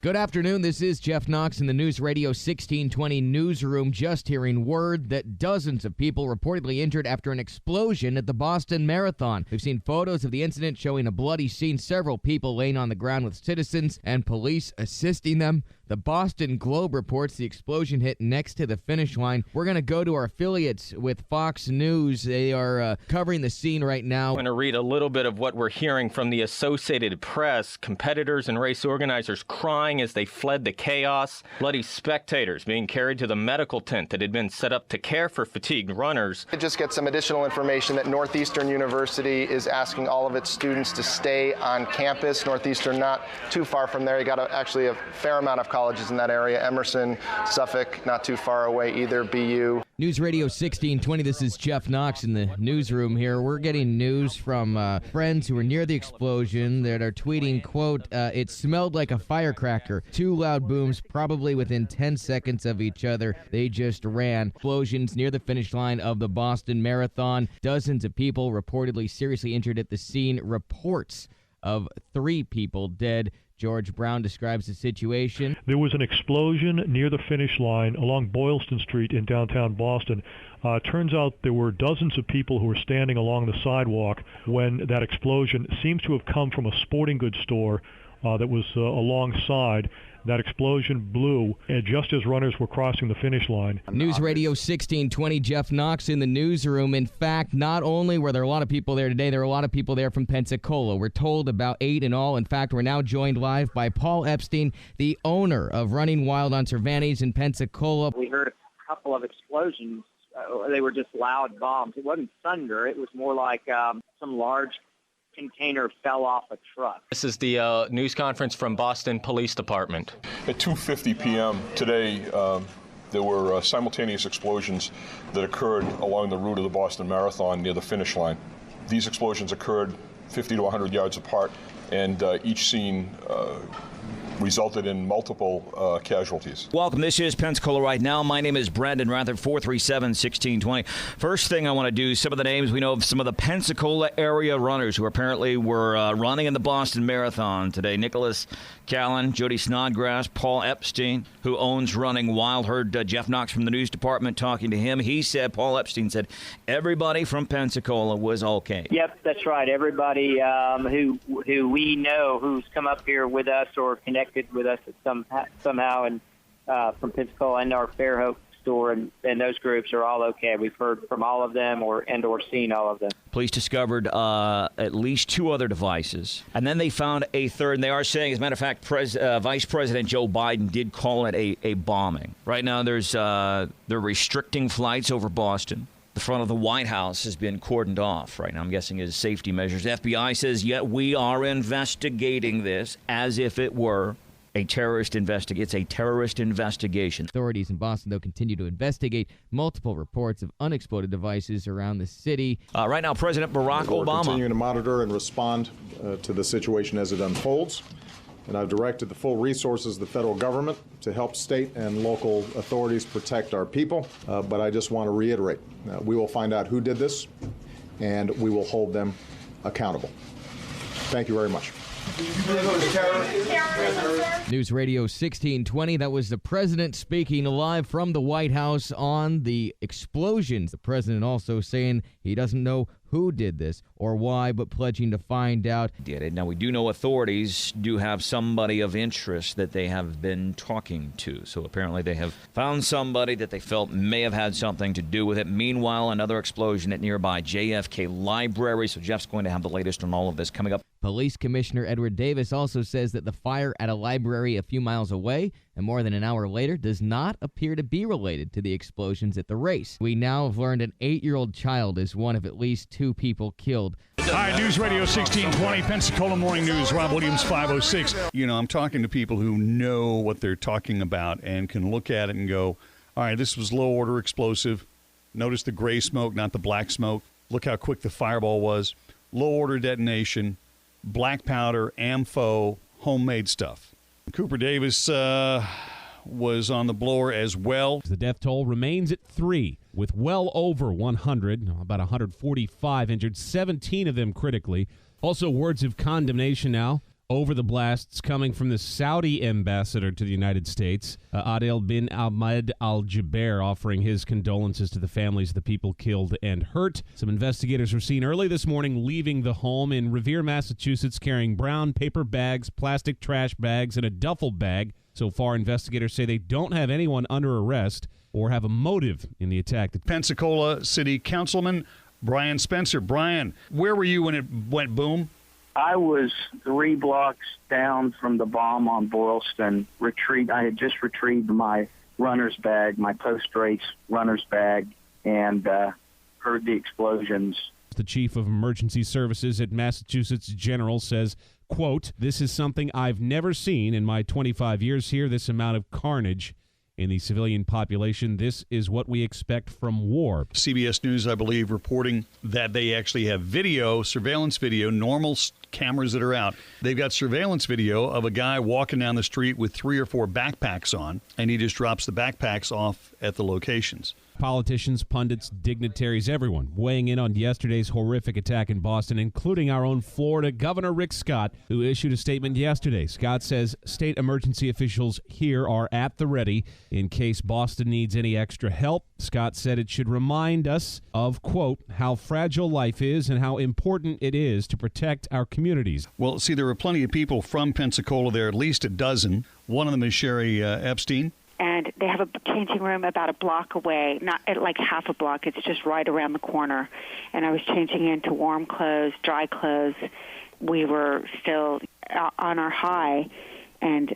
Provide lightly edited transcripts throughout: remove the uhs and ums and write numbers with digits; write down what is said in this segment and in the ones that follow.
Good afternoon. This is Jeff Knox in the News Radio 1620 newsroom. Just hearing word that dozens of people reportedly injured after an explosion at the Boston Marathon. We've seen photos of the incident showing a bloody scene, several people laying on the ground with citizens and police assisting them. The Boston Globe reports the explosion hit next to the finish line. We're going to go to our affiliates with Fox News. They are covering the scene right now. I'm going to read a little bit of what we're hearing from the Associated Press. Competitors and race organizers crying as they fled the chaos. Bloody spectators being carried to the medical tent that had been set up to care for fatigued runners. I just get some additional information that Northeastern University is asking all of its students to stay on campus. Northeastern not too far from there. You got actually a fair amount of colleges in that area. Emerson, Suffolk, not too far away either. BU. News Radio 1620, this is Jeff Knox in the newsroom here. We're getting news from friends who were near the explosion that are tweeting, quote, it smelled like a firecracker. Two loud booms, probably within 10 seconds of each other. They just ran. Explosions near the finish line of the Boston Marathon. Dozens of people reportedly seriously injured at the scene. Reports of 3 people dead. George Brown describes the situation. There was an explosion near the finish line along Boylston Street in downtown Boston. Turns out there were dozens of people who were standing along the sidewalk when that explosion seems to have come from a sporting goods store that was alongside. That explosion blew just as runners were crossing the finish line. News Radio 1620, Jeff Knox in the newsroom. In fact, not only were there a lot of people there today, there were a lot of people there from Pensacola. We're told about 8 in all. In fact, we're now joined live by Paul Epstein, the owner of Running Wild on Cervantes in Pensacola. We heard a couple of explosions. They were just loud bombs. It wasn't thunder. It was more like some large container fell off a truck. This is the news conference from Boston Police Department. At 2:50 p.m. today, there were simultaneous explosions that occurred along the route of the Boston Marathon near the finish line. These explosions occurred 50 to 100 yards apart, and each scene resulted in multiple casualties. Welcome. This is Pensacola Right Now. My name is Brandon Rather, 437-1620. First thing I want to do, some of the names we know of some of the Pensacola area runners who apparently were running in the Boston Marathon today. Nicholas Callan, Jody Snodgrass, Paul Epstein, who owns Running Wild. Heard Jeff Knox from the news department talking to him. He said, Paul Epstein said, everybody from Pensacola was okay. Yep, that's right. Everybody who we know who's come up here with us or connected with us somehow and from Pensacola and our Fairhope store and those groups are all okay. We've heard from all of them or seen all of them. Police discovered at least 2 other devices, and then they found a third. And they are saying, as a matter of fact, Vice President Joe Biden did call it a bombing. Right now, they're restricting flights over Boston. The front of the White House has been cordoned off right now, I'm guessing, as safety measures. FBI says, we are investigating this as if it were a terrorist investigation. It's a terrorist investigation. Authorities in Boston, though, continue to investigate multiple reports of unexploded devices around the city. Right now, President Barack Obama. We're continuing to monitor and respond to the situation as it unfolds. And I've directed the full resources of the federal government to help state and local authorities protect our people. But I just want to reiterate, we will find out who did this, and we will hold them accountable. Thank you very much. News Radio 1620, that was the president speaking live from the White House on the explosions. The president also saying he doesn't know who did this or why, but pledging to find out. Did it. Now, we do know authorities do have somebody of interest that they have been talking to. So apparently they have found somebody that they felt may have had something to do with it. Meanwhile, another explosion at nearby JFK Library. So Jeff's going to have the latest on all of this coming up. Police Commissioner Edward Davis also says that the fire at a library a few miles away and more than an hour later does not appear to be related to the explosions at the race. We now have learned an 8-year-old child is one of at least 2 people killed. Hi, News Radio 1620, Pensacola Morning News, Rob Williams, 506. You know, I'm talking to people who know what they're talking about and can look at it and go, all right, this was low-order explosive. Notice the gray smoke, not the black smoke. Look how quick the fireball was. Low-order detonation, black powder, AMFO, homemade stuff. Cooper Davis was on the blower as well. The death toll remains at 3, with well over 100, about 145 injured, 17 of them critically. Also, words of condemnation now over the blasts coming from the Saudi ambassador to the United States, Adel bin Ahmed al-Jaber, offering his condolences to the families of the people killed and hurt. Some investigators were seen early this morning leaving the home in Revere, Massachusetts, carrying brown paper bags, plastic trash bags, and a duffel bag. So far, investigators say they don't have anyone under arrest or have a motive in the attack. Pensacola City Councilman Brian Spencer. Brian, where were you when it went boom? I was 3 blocks down from the bomb on Boylston. I had just retrieved my runner's bag, my post-race runner's bag, and heard the explosions. The chief of emergency services at Massachusetts General says, quote, "This is something I've never seen in my 25 years here, this amount of carnage in the civilian population. This is what we expect from war." CBS News, I believe, reporting that they actually have video, surveillance video, normal cameras that are out. They've got surveillance video of a guy walking down the street with 3 or 4 backpacks on, and he just drops the backpacks off at the locations. Politicians, pundits, dignitaries, everyone weighing in on yesterday's horrific attack in Boston, including our own Florida Governor Rick Scott, who issued a statement yesterday. Scott says state emergency officials here are at the ready in case Boston needs any extra help. Scott said it should remind us of, quote, "how fragile life is and how important it is to protect our communities." Well, see, there were plenty of people from Pensacola there, at least a dozen. One of them is Sherry Epstein. And they have a changing room about a block away, not at like half a block. It's just right around the corner. And I was changing into warm clothes, dry clothes. We were still on our high. And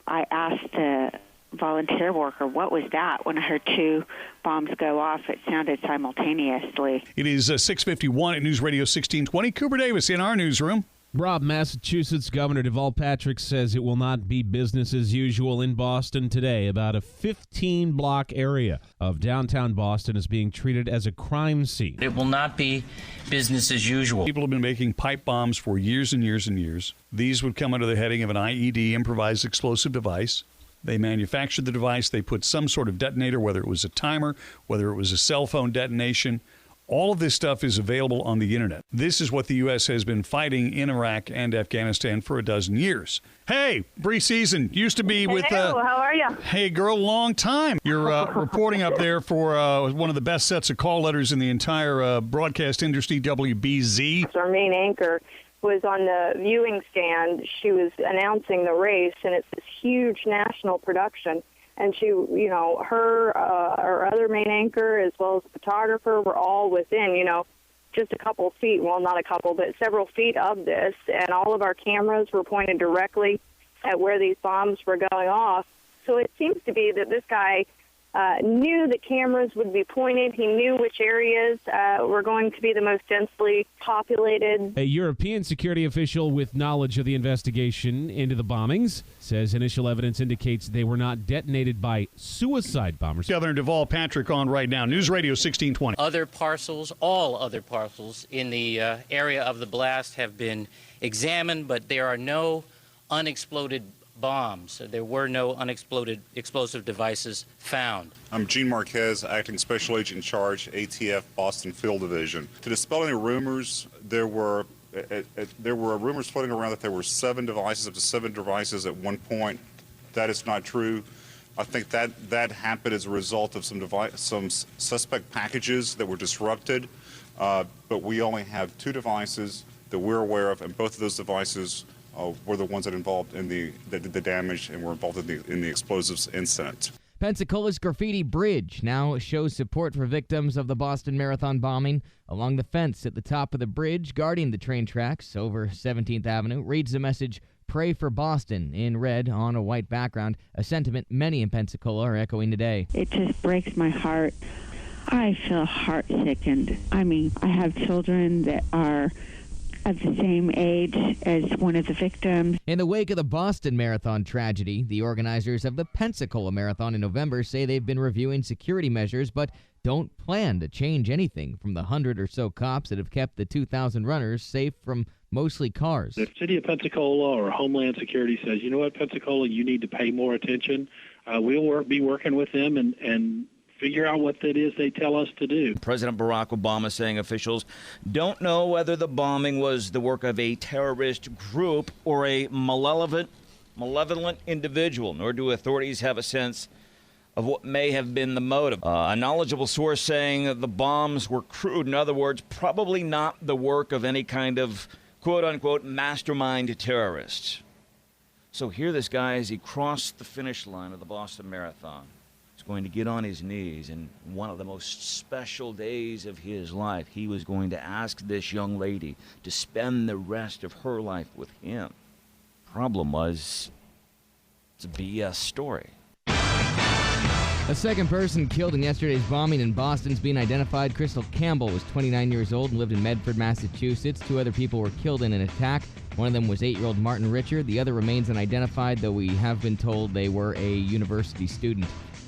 I asked the volunteer worker, what was that? When I heard 2 bombs go off, it sounded simultaneously. It is 6:51 at News Radio 1620. Cooper Davis in our newsroom. Rob, Massachusetts Governor Deval Patrick says it will not be business as usual in Boston today. About a 15-block area of downtown Boston is being treated as a crime scene. It will not be business as usual. People have been making pipe bombs for years and years and years. These would come under the heading of an IED, improvised explosive device. They manufactured the device. They put some sort of detonator, whether it was a timer, whether it was a cell phone detonation. All of this stuff is available on the internet. This is what the U.S. has been fighting in Iraq and Afghanistan for a dozen years. Hey, Bree Season, used to be with... Hello, how are you? Hey, girl, long time. You're reporting up there for one of the best sets of call letters in the entire broadcast industry, WBZ. Our main anchor was on the viewing stand. She was announcing the race, and it's this huge national production. And she, our other main anchor, as well as the photographer, were all within, just a couple feet, well, not a couple, but several feet of this. And all of our cameras were pointed directly at where these bombs were going off. So it seems to be that this guy knew the cameras would be pointed. He knew which areas were going to be the most densely populated. A European security official with knowledge of the investigation into the bombings says initial evidence indicates they were not detonated by suicide bombers. Governor Deval Patrick on right now. News Radio 1620. All other parcels in the area of the blast have been examined, but there are no unexploded bombs. There were no unexploded explosive devices found. I'm Gene Marquez, Acting Special Agent in Charge, ATF Boston Field Division. To dispel any rumors, there were rumors floating around that there were 7 devices, up to 7 devices at one point. That is not true. I think that happened as a result of some suspect packages that were disrupted. But we only have 2 devices that we're aware of, and both of those devices were the ones that did the damage and were involved in the explosives incident. Pensacola's graffiti bridge now shows support for victims of the Boston Marathon bombing. Along the fence at the top of the bridge, guarding the train tracks over 17th Avenue, reads the message, "Pray for Boston," in red on a white background, a sentiment many in Pensacola are echoing today. It just breaks my heart. I feel heart-sickened. I mean, I have children that are of the same age as one of the victims. In the wake of the Boston Marathon tragedy, the organizers of the Pensacola Marathon in November say they've been reviewing security measures but don't plan to change anything from the 100 or so cops that have kept the 2,000 runners safe from mostly cars. If the city of Pensacola or Homeland Security says, you know what, Pensacola, you need to pay more attention, we'll be working with them and figure out what that is they tell us to do. President Barack Obama saying officials don't know whether the bombing was the work of a terrorist group or a malevolent individual, nor do authorities have a sense of what may have been the motive. A knowledgeable source saying that the bombs were crude. In other words, probably not the work of any kind of quote-unquote mastermind terrorists. So here this guy, as he crossed the finish line of the Boston Marathon, is going to get on his knees, and one of the most special days of his life, he was going to ask this young lady to spend the rest of her life with him. Problem was, it's a BS story. A second person killed in yesterday's bombing in Boston is being identified. Crystal Campbell was 29 years old and lived in Medford, Massachusetts. 2 other people were killed in an attack. One of them was 8-year-old Martin Richard. The other remains unidentified, though we have been told they were a university student.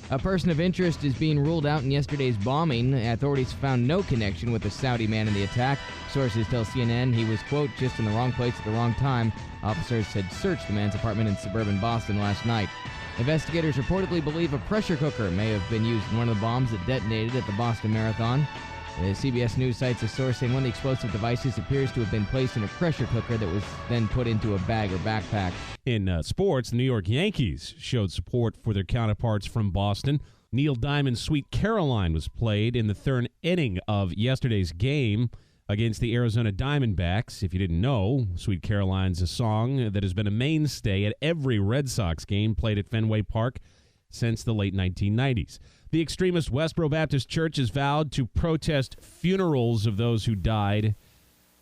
A person of interest is being ruled out in yesterday's bombing. Authorities found no connection with the Saudi man in the attack. Sources tell CNN he was, quote, just in the wrong place at the wrong time. Officers had searched the man's apartment in suburban Boston last night. Investigators reportedly believe a pressure cooker may have been used in one of the bombs that detonated at the Boston Marathon. The CBS News cites a source saying one of the explosive devices appears to have been placed in a pressure cooker that was then put into a bag or backpack. In sports, the New York Yankees showed support for their counterparts from Boston. Neil Diamond's Sweet Caroline was played in the third inning of yesterday's game against the Arizona Diamondbacks. If you didn't know, Sweet Caroline's a song that has been a mainstay at every Red Sox game played at Fenway Park since the late 1990s. The extremist Westboro Baptist Church has vowed to protest funerals of those who died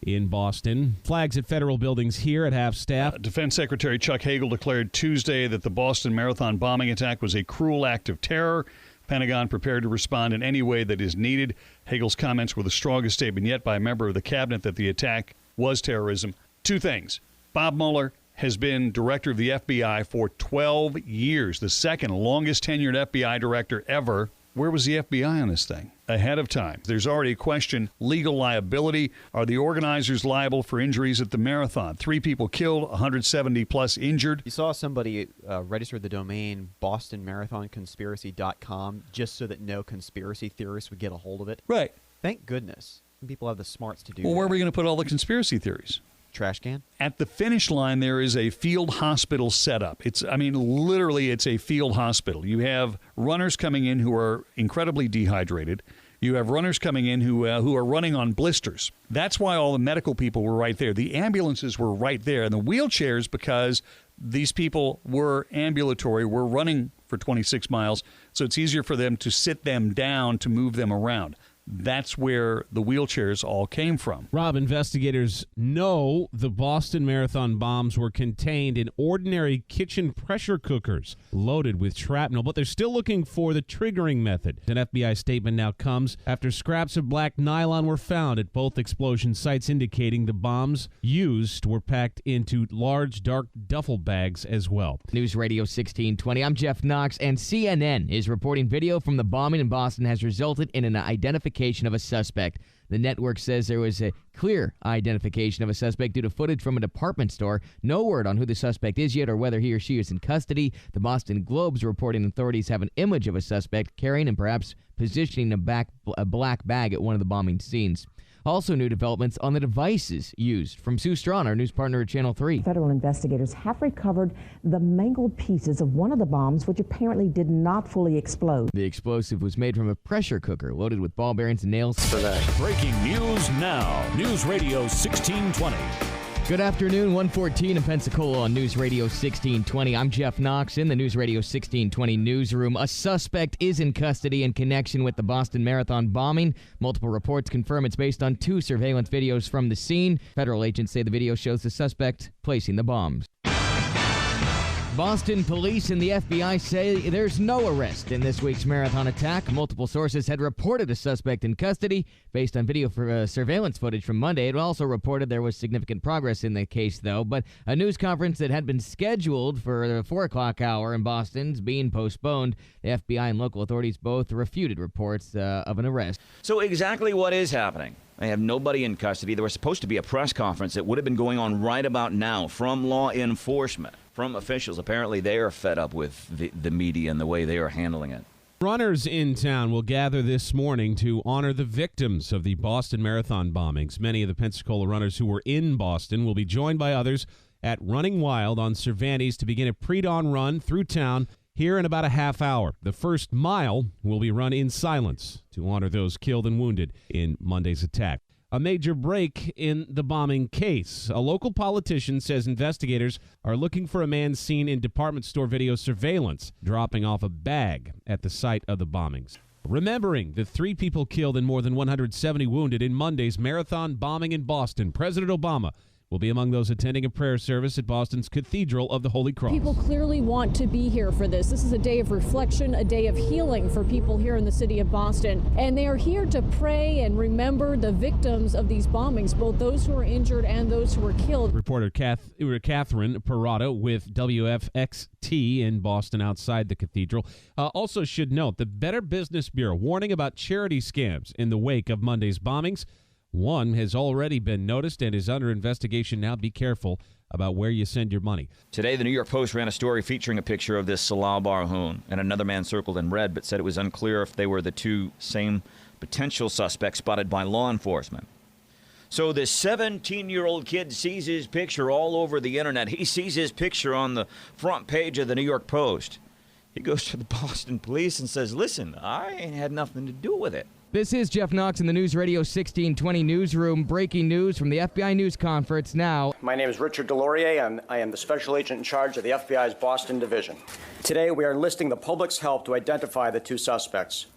in Boston. Flags at federal buildings here at half-staff. Defense Secretary Chuck Hagel declared Tuesday that the Boston Marathon bombing attack was a cruel act of terror. Pentagon prepared to respond in any way that is needed. Hagel's comments were the strongest statement yet by a member of the cabinet that the attack was terrorism. 2 things. Bob Mueller has been director of the FBI for 12 years, the second longest tenured FBI director ever. Where was the FBI on this thing? Ahead of time. There's already a question, legal liability. Are the organizers liable for injuries at the marathon? 3 people killed, 170-plus injured. You saw somebody register the domain BostonMarathonConspiracy.com just so that no conspiracy theorists would get a hold of it. Right. Thank goodness. People have the smarts to do Well, that. where are we going to put all the conspiracy theories? Trash can? At the finish line, there is a field hospital setup. Literally, it's a field hospital. You have runners coming in who are incredibly dehydrated. You have runners coming in who are running on blisters. That's why all the medical people were right there. The ambulances were right there. And the wheelchairs, because these people were ambulatory, were running for 26 miles, so it's easier for them to sit them down to move them around. That's where the wheelchairs all came from. Rob, investigators know the Boston Marathon bombs were contained in ordinary kitchen pressure cookers loaded with shrapnel, but they're still looking for the triggering method. An FBI statement now comes after scraps of black nylon were found at both explosion sites, indicating the bombs used were packed into large, dark duffel bags as well. News Radio 1620. I'm Jeff Knox, and CNN is reporting video from the bombing in Boston has resulted in an identification of a suspect. The network says there was a clear identification of a suspect due to footage from a department store. No word on who the suspect is yet or whether he or she is in custody. The Boston Globe's reporting authorities have an image of a suspect carrying and perhaps positioning a black bag at one of the bombing scenes. Also, new developments on the devices used. From Sue Strawn, our news partner at Channel 3. Federal investigators have recovered the mangled pieces of one of the bombs, which apparently did not fully explode. The explosive was made from a pressure cooker loaded with ball bearings and nails. Breaking news now. News Radio 1620. Good afternoon, 1:14 in Pensacola on News Radio 1620. I'm Jeff Knox in the News Radio 1620 newsroom. A suspect is in custody in connection with the Boston Marathon bombing. Multiple reports confirm it's based on 2 surveillance videos from the scene. Federal agents say the video shows the suspect placing the bombs. Boston police and the FBI say there's no arrest in this week's marathon attack. Multiple sources had reported a suspect in custody based on video surveillance footage from Monday. It also reported there was significant progress in the case, though. But a news conference that had been scheduled for the 4 o'clock hour in Boston's being postponed. The FBI and local authorities both refuted reports of an arrest. So exactly what is happening? They have nobody in custody. There was supposed to be a press conference that would have been going on right about now from law enforcement, from officials. Apparently they are fed up with the media and the way they are handling it. Runners in town will gather this morning to honor the victims of the Boston Marathon bombings. Many of the Pensacola runners who were in Boston will be joined by others at Running Wild on Cervantes to begin a pre-dawn run through town here in about a half hour. The first mile will be run in silence to honor those killed and wounded in Monday's attack. A major break in the bombing case. A local politician says investigators are looking for a man seen in department store video surveillance dropping off a bag at the site of the bombings. Remembering the 3 people killed and more than 170 wounded in Monday's marathon bombing in Boston, President Obama will be among those attending a prayer service at Boston's Cathedral of the Holy Cross. People clearly want to be here for this. This is a day of reflection, a day of healing for people here in the city of Boston. And they are here to pray and remember the victims of these bombings, both those who were injured and those who were killed. Reporter Catherine Parada with WFXT in Boston outside the cathedral. Also should note the Better Business Bureau warning about charity scams in the wake of Monday's bombings. One has already been noticed and is under investigation now. Be careful about where you send your money. Today, the New York Post ran a story featuring a picture of this Salah Barhoun and another man circled in red, but said it was unclear if they were the 2 same potential suspects spotted by law enforcement. So this 17-year-old kid sees his picture all over the internet. He sees his picture on the front page of the New York Post. He goes to the Boston police and says, listen, I ain't had nothing to do with it. This is Jeff Knox in the News Radio 1620 newsroom. Breaking news from the FBI news conference now. My name is Richard Delorier, and I am the special agent in charge of the FBI's Boston Division. Today, we are enlisting the public's help to identify the 2 suspects.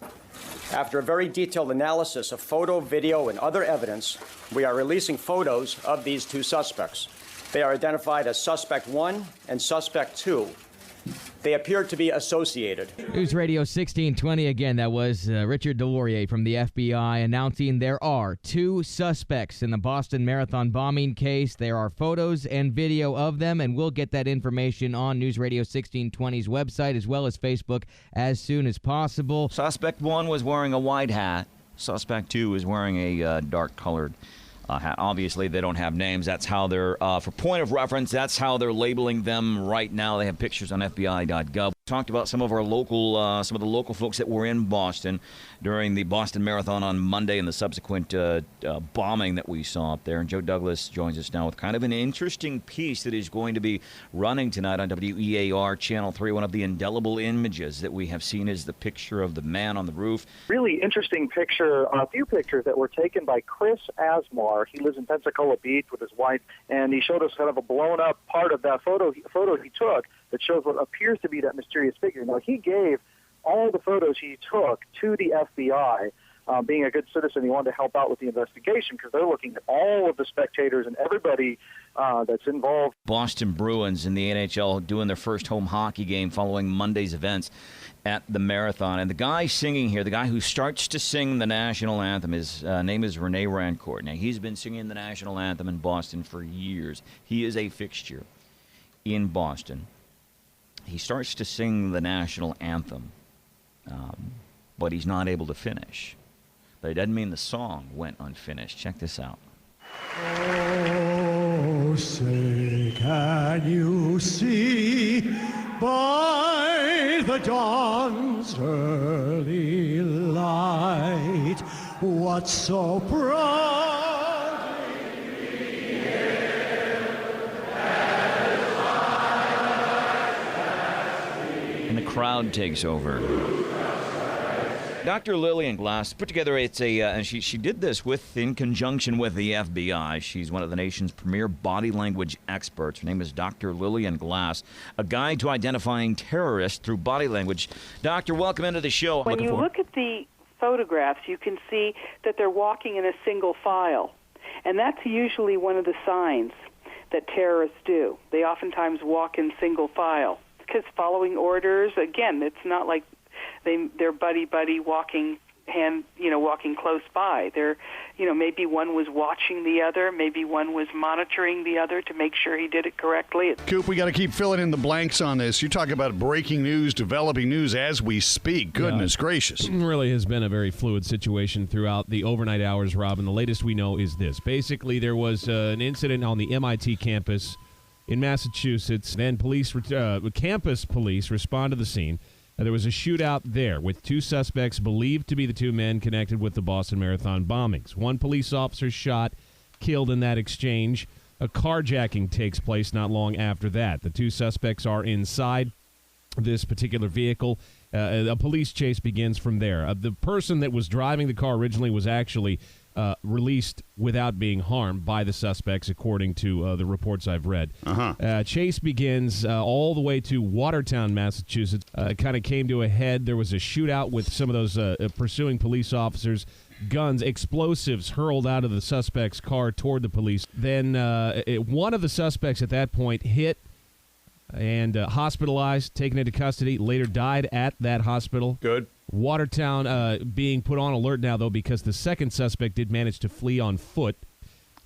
After a very detailed analysis of photo, video, and other evidence, we are releasing photos of these 2 suspects. They are identified as Suspect 1 and Suspect 2. They appear to be associated. News Radio 1620 again. That was Richard Delorier from the FBI announcing there are 2 suspects in the Boston Marathon bombing case. There are photos and video of them, and we'll get that information on News Radio 1620's website as well as Facebook as soon as possible. Suspect 1 was wearing a white hat. Suspect 2 is wearing a dark-colored hat. Obviously, they don't have names. That's how they're, for point of reference, that's how they're labeling them right now. They have pictures on FBI.gov. Talked about some of our local, some of the local folks that were in Boston during the Boston Marathon on Monday and the subsequent bombing that we saw up there. And Joe Douglas joins us now with kind of an interesting piece that is going to be running tonight on WEAR Channel 3. One of the indelible images that we have seen is the picture of the man on the roof. Really interesting picture, a few pictures that were taken by Chris Asmar. He lives in Pensacola Beach with his wife, and he showed us kind of a blown-up part of that photo he took that shows what appears to be that mysterious figure. Now, he gave all the photos he took to the FBI. Being a good citizen, he wanted to help out with the investigation because they're looking at all of the spectators and everybody that's involved. Boston Bruins in the NHL doing their first home hockey game following Monday's events at the Marathon. And the guy singing here, the guy who starts to sing the national anthem, his name is Rene Rancourt. Now, he's been singing the national anthem in Boston for years. He is a fixture in Boston. He starts to sing the national anthem, but he's not able to finish. But it doesn't mean the song went unfinished. Check this out. Oh, say, can you see by the dawn's early light what so proudly and the crowd takes over. Dr. Lillian Glass put together and she did this in conjunction with the FBI. She's one of the nation's premier body language experts. Her name is Dr. Lillian Glass, a guide to identifying terrorists through body language. Doctor, welcome into the show. When you look at the photographs, you can see that they're walking in a single file, and that's usually one of the signs that terrorists do. They oftentimes walk in single file because following orders, again, it's not like they're buddy walking walking close by. They're, maybe one was watching the other, maybe one was monitoring the other to make sure he did it correctly. Coop, we got to keep filling in the blanks on this. You talk about breaking news, developing news as we speak. Goodness gracious. It really has been a very fluid situation throughout the overnight hours, Rob, and the latest we know is this. Basically, there was an incident on the MIT campus in Massachusetts. Then campus police respond to the scene. There was a shootout there with 2 suspects believed to be the 2 men connected with the Boston Marathon bombings. 1 police officer shot, killed in that exchange. A carjacking takes place not long after that. The 2 suspects are inside this particular vehicle. A police chase begins from there. The person that was driving the car originally was actually released without being harmed by the suspects, according to the reports I've read. Chase begins all the way to Watertown, Massachusetts. It kind of came to a head. There was a shootout with some of those pursuing police officers. Guns, explosives hurled out of the suspect's car toward the police. Then one of the suspects at that point hit and hospitalized, taken into custody, later died at that hospital. Good. Watertown being put on alert now, though, because the second suspect did manage to flee on foot.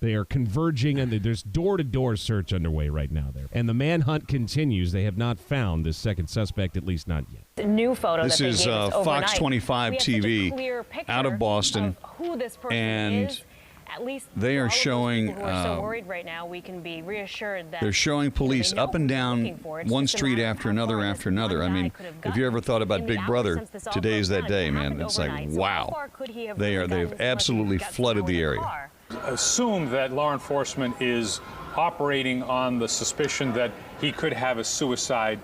They are converging, and there's door-to-door search underway right now there. And the manhunt continues. They have not found this second suspect, at least not yet. The new photo this that they is gave us Fox 25 TV out of Boston, who this person and is. At least they are showing. Who are so worried right now, we can be reassured that they're showing police up and down one street after another after another. I mean, if you ever thought about Big Brother, today's that day, man. It's like, wow. They've absolutely flooded the area. Assume that law enforcement is operating on the suspicion that he could have a suicide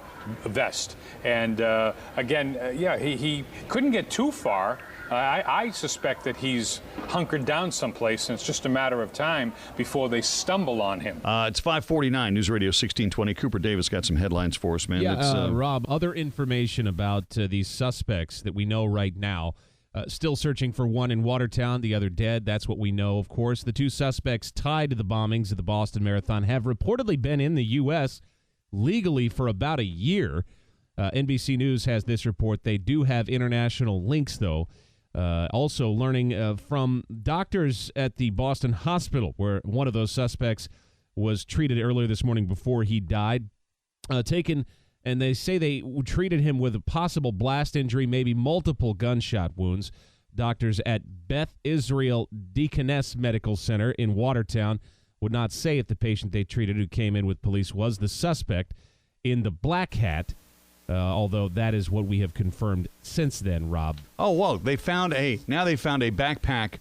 vest. And he couldn't get too far. I suspect that he's hunkered down someplace, and it's just a matter of time before they stumble on him. It's 5:49, News Radio 1620. Cooper Davis got some headlines for us, man. Yeah, Rob, other information about these suspects that we know right now. Still searching for one in Watertown, the other dead. That's what we know, of course. The 2 suspects tied to the bombings of the Boston Marathon have reportedly been in the U.S. legally for about a year. NBC News has this report. They do have international links, though. Also learning from doctors at the Boston Hospital, where one of those suspects was treated earlier this morning before he died, and they say they treated him with a possible blast injury, maybe multiple gunshot wounds. Doctors at Beth Israel Deaconess Medical Center in Watertown would not say if the patient they treated who came in with police was the suspect in the black hat, although that is what we have confirmed since then, Rob. Oh, well, they found a backpack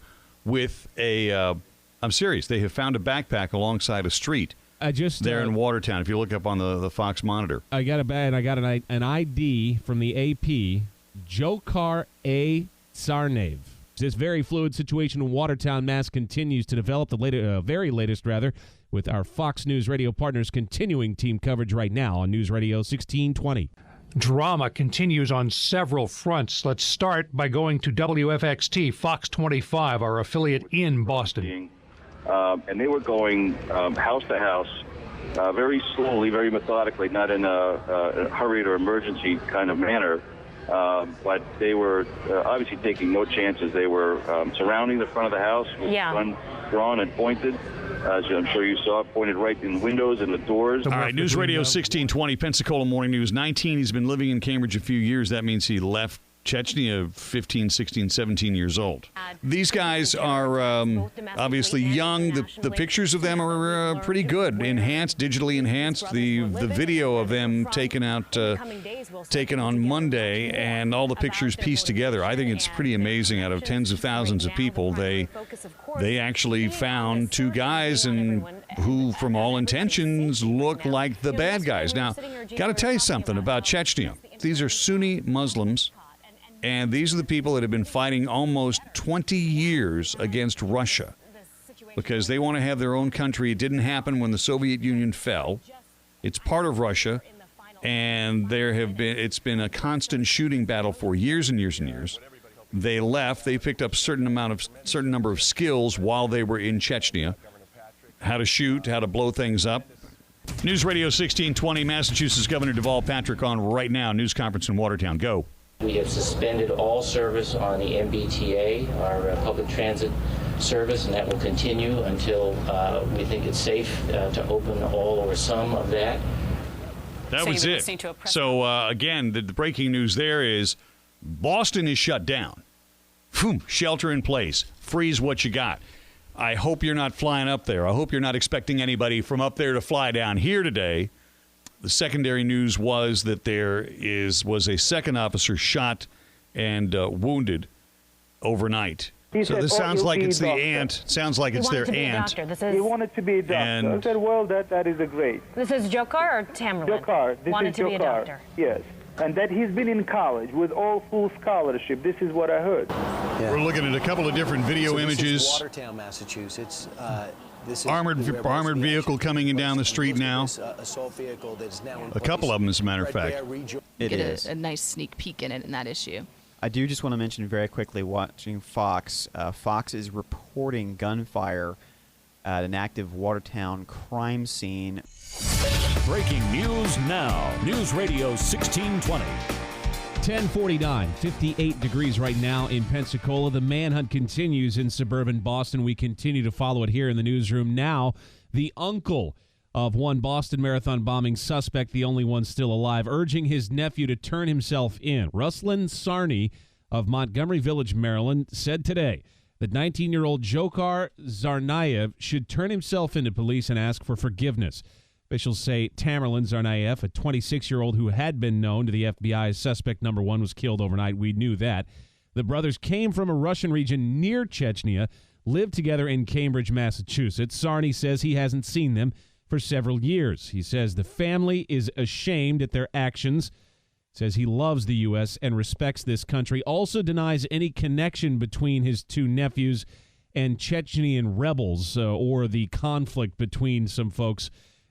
with I'm serious, they have found a backpack alongside a street. There in Watertown, if you look up on the Fox monitor. I got an ID from the AP, Jokar A. Sarnaev. This very fluid situation in Watertown, Mass. continues to develop. The very latest, with our Fox News Radio partners continuing team coverage right now on News Radio 1620. Drama continues on several fronts. Let's start by going to WFXT, Fox 25, our affiliate in Boston. And they were going house to house, very slowly, very methodically, not in a hurried or emergency kind of manner. But they were obviously taking no chances. They were surrounding the front of the house with guns drawn and pointed. As I'm sure you saw, pointed right in the windows and the doors. All right, News Radio 1620, Pensacola Morning News. 19, he's been living in Cambridge a few years. That means he left Chechnya 15, 16, 17 years old. These guys are obviously young. The pictures of them are pretty good, digitally enhanced. The video of them taken on Monday, and all the pictures pieced together. I think it's pretty amazing. Out of tens of thousands of people, they actually found 2 guys who, from all intentions, look like the bad guys. Now, got to tell you something about Chechnya. These are Sunni Muslims. And these are the people that have been fighting almost 20 years against Russia because they want to have their own country. It didn't happen when the Soviet Union fell. It's part of Russia, and it's been a constant shooting battle for years and years and years. They left. They picked up certain number of skills while they were in Chechnya, how to shoot, how to blow things up. News Radio 1620, Massachusetts Governor Deval Patrick on right now. News conference in Watertown. Go. We have suspended all service on the MBTA, our public transit service, and that will continue until we think it's safe to open all or some of that. That was it. So, again, the breaking news there is Boston is shut down. Shelter in place. Freeze what you got. I hope you're not flying up there. I hope you're not expecting anybody from up there to fly down here today. The secondary news was that there was a second officer shot and wounded overnight. So this sounds like it's the aunt. Sounds like it's their aunt. He wanted to be a doctor. I said, well, that is a great. This is Jokar or Tamerlan? Jokar. This wanted is to Jokar. be a doctor. Yes. And that he's been in college with all full scholarship. This is what I heard. Yeah. We're looking at a couple of different video images. This is Watertown, Massachusetts. This is armored vehicle coming in down the street now. Assault vehicle that is now in a couple of them, as a matter of fact. It is a nice sneak peek in that issue. I do just want to mention very quickly, watching Fox, Fox is reporting gunfire at an active Watertown crime scene. Breaking news now. News Radio 1620. 10:49, 58 degrees right now in Pensacola. The manhunt continues in suburban Boston. We continue to follow it here in the newsroom. Now, the uncle of one Boston Marathon bombing suspect, the only one still alive, urging his nephew to turn himself in. Ruslan Sarny of Montgomery Village, Maryland, said today that 19-year-old Jokar Tsarnaev should turn himself into police and ask for forgiveness. Officials say Tamerlan Tsarnaev, a 26-year-old who had been known to the FBI as suspect number one, was killed overnight. We knew that. The brothers came from a Russian region near Chechnya, lived together in Cambridge, Massachusetts. Sarny says he hasn't seen them for several years. He says the family is ashamed at their actions, says he loves the U.S. and respects this country, also denies any connection between his two nephews and Chechnyan rebels or the conflict between some folks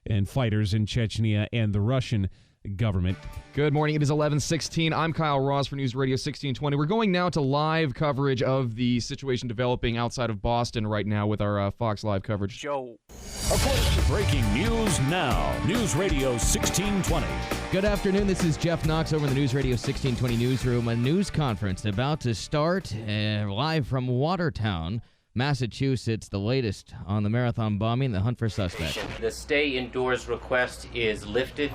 and fighters in Chechnya and the Russian government. Good morning. It is 11:16. I'm Kyle Ross for News Radio 1620. We're going now to live coverage of the situation developing outside of Boston right now with our Fox Live coverage. Joe. Breaking news now. News Radio 1620. Good afternoon. This is Jeff Knox over in the News Radio 1620 newsroom. A news conference about to start live from Watertown, Massachusetts, the latest on the marathon bombing, the hunt for suspects. The stay indoors request is lifted.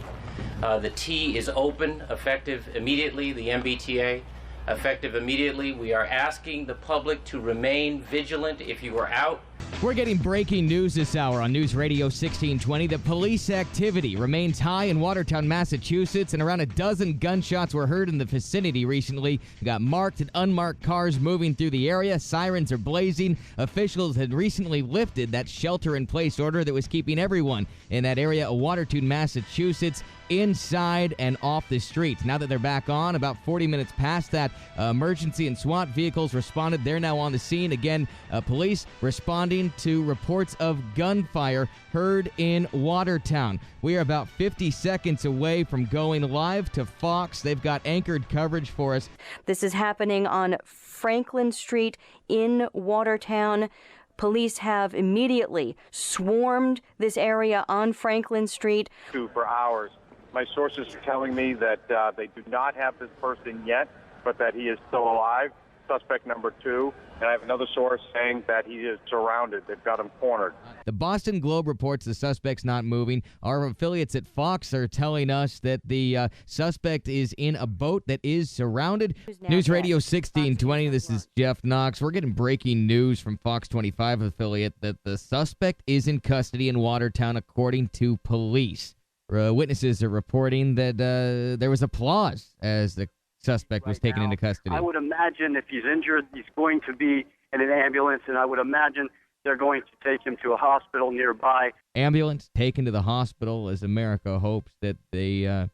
The T is open, effective immediately, the MBTA, effective immediately. We are asking the public to remain vigilant if you are out. We're getting breaking news this hour on News Radio 1620. The police activity remains high in Watertown, Massachusetts, and around a dozen gunshots were heard in the vicinity recently. We got marked and unmarked cars moving through the area. Sirens are blazing. Officials had recently lifted that shelter-in-place order that was keeping everyone in that area of Watertown, Massachusetts, inside and off the streets. Now that they're back on, about 40 minutes past that, emergency and SWAT vehicles responded. They're now on the scene. Again, police responding to reports of gunfire heard in Watertown. We are about 50 seconds away from going live to Fox. They've got anchored coverage for us. This is happening on Franklin Street in Watertown. Police have immediately swarmed this area on Franklin Street. For hours. My sources are telling me that they do not have this person yet, but that he is still alive, suspect number 2. And I have another source saying that he is surrounded. They've got him cornered. The Boston Globe reports the suspect's not moving. Our affiliates at Fox are telling us that the suspect is in a boat that is surrounded. News Radio 1620, this is Jeff Knox. We're getting breaking news from Fox 25 affiliate that the suspect is in custody in Watertown, according to police. Witnesses are reporting that there was applause as the suspect was taken into custody. I would imagine if he's injured, he's going to be in an ambulance, and I would imagine they're going to take him to a hospital nearby. Ambulance taken to the hospital as America hopes that they,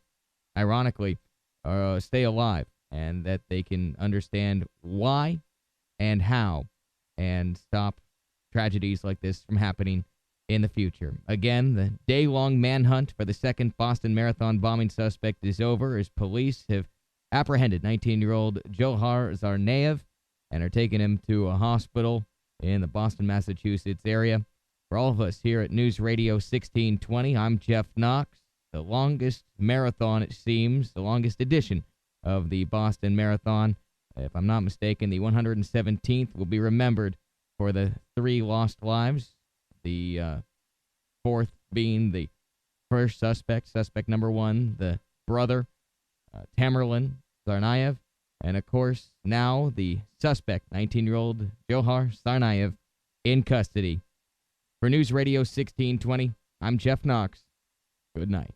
ironically, stay alive and that they can understand why and how and stop tragedies like this from happening in the future. Again, the day-long manhunt for the second Boston Marathon bombing suspect is over as police have apprehended 19-year-old Jokar Tsarnaev and are taking him to a hospital in the Boston, Massachusetts area. For all of us here at News Radio 1620, I'm Jeff Knox. The longest marathon, it seems, the longest edition of the Boston Marathon. If I'm not mistaken, the 117th will be remembered for the 3 lost lives. The fourth being the first suspect number 1, the brother, Tamerlan Tsarnaev, and of course now the suspect, 19-year-old Jokar Tsarnaev, in custody. For News Radio 1620, I'm Jeff Knox. Good night.